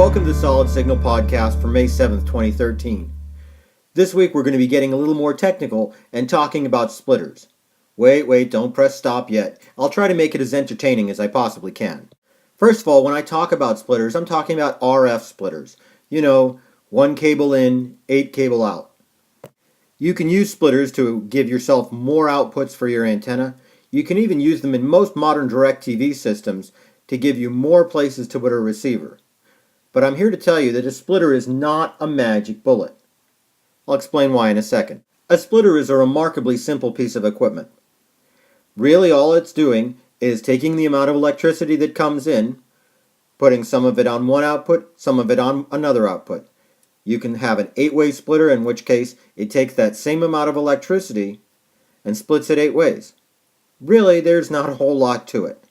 Welcome to the Solid Signal podcast for May 7th, 2013. This week we're going to be getting a little more technical and talking about splitters. Wait, don't press stop yet. I'll try to make it as entertaining as I possibly can. First of all, when I talk about splitters, I'm talking about RF splitters. You know, 1 cable in, 8 cable out. You can use splitters to give yourself more outputs for your antenna. You can even use them in most modern DirecTV systems to give you more places to put a receiver. But I'm here to tell you that a splitter is not a magic bullet. I'll explain why in a second. A splitter is a remarkably simple piece of equipment. Really all it's doing is taking the amount of electricity that comes in, putting some of it on one output, some of it on another output. You can have an 8-way splitter, in which case it takes that same amount of electricity and splits it 8 ways. Really, there's not a whole lot to it.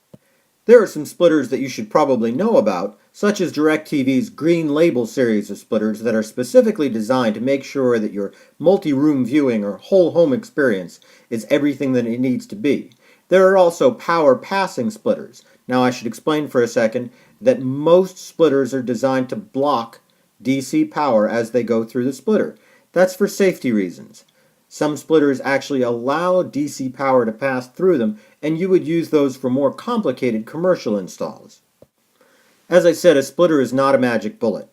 There are some splitters that you should probably know about, such as DirecTV's Green Label series of splitters that are specifically designed to make sure that your multi-room viewing or whole home experience is everything that it needs to be. There are also power passing splitters. Now I should explain for a second that most splitters are designed to block DC power as they go through the splitter. That's for safety reasons. Some splitters actually allow DC power to pass through them, and you would use those for more complicated commercial installs. As I said, a splitter is not a magic bullet.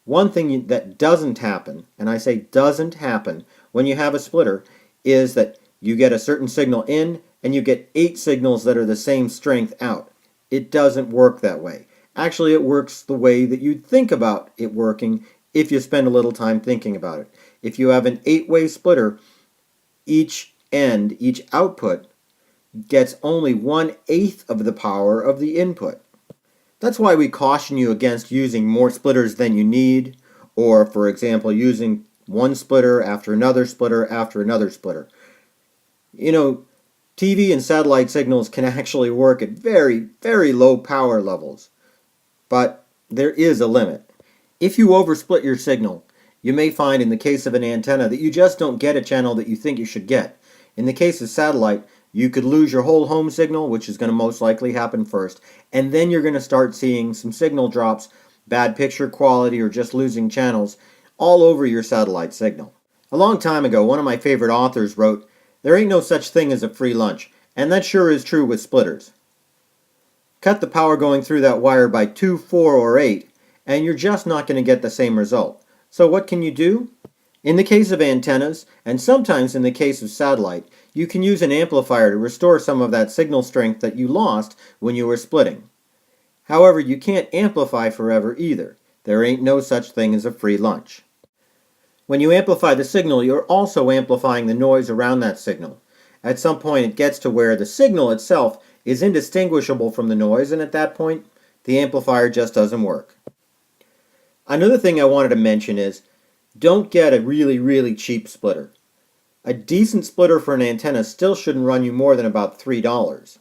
One thing that doesn't happen, and I say doesn't happen, when you have a splitter, is that you get a certain signal in and you get 8 signals that are the same strength out. It doesn't work that way. Actually, it works the way that you'd think about it working if you spend a little time thinking about it. If you have an 8-way splitter, each output, gets only 1/8 of the power of the input. That's why we caution you against using more splitters than you need, or, for example, using one splitter after another splitter after another splitter. You know, TV and satellite signals can actually work at very, very low power levels, but there is a limit. If you oversplit your signal, you may find in the case of an antenna that you just don't get a channel that you think you should get. In the case of satellite, you could lose your whole home signal, which is going to most likely happen first, and then you're going to start seeing some signal drops, bad picture quality, or just losing channels all over your satellite signal. A long time ago, one of my favorite authors wrote, "There ain't no such thing as a free lunch," and that sure is true with splitters. Cut the power going through that wire by 2, 4, or 8, and you're just not going to get the same result. So what can you do? In the case of antennas, and sometimes in the case of satellite, you can use an amplifier to restore some of that signal strength that you lost when you were splitting. However, you can't amplify forever either. There ain't no such thing as a free lunch. When you amplify the signal, you're also amplifying the noise around that signal. At some point it gets to where the signal itself is indistinguishable from the noise, and at that point, the amplifier just doesn't work. Another thing I wanted to mention is, don't get a really, really cheap splitter. A decent splitter for an antenna still shouldn't run you more than about $3.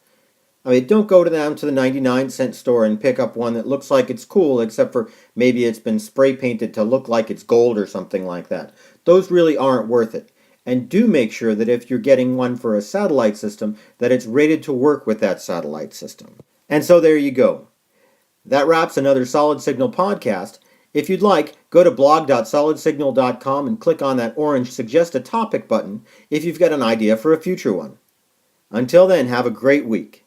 I mean, don't go down to the 99-cent store and pick up one that looks like it's cool, except for maybe it's been spray painted to look like it's gold or something like that. Those really aren't worth it. And do make sure that if you're getting one for a satellite system, that it's rated to work with that satellite system. And so there you go. That wraps another Solid Signal podcast. If you'd like, go to blog.solidsignal.com and click on that orange Suggest a Topic button if you've got an idea for a future one. Until then, have a great week.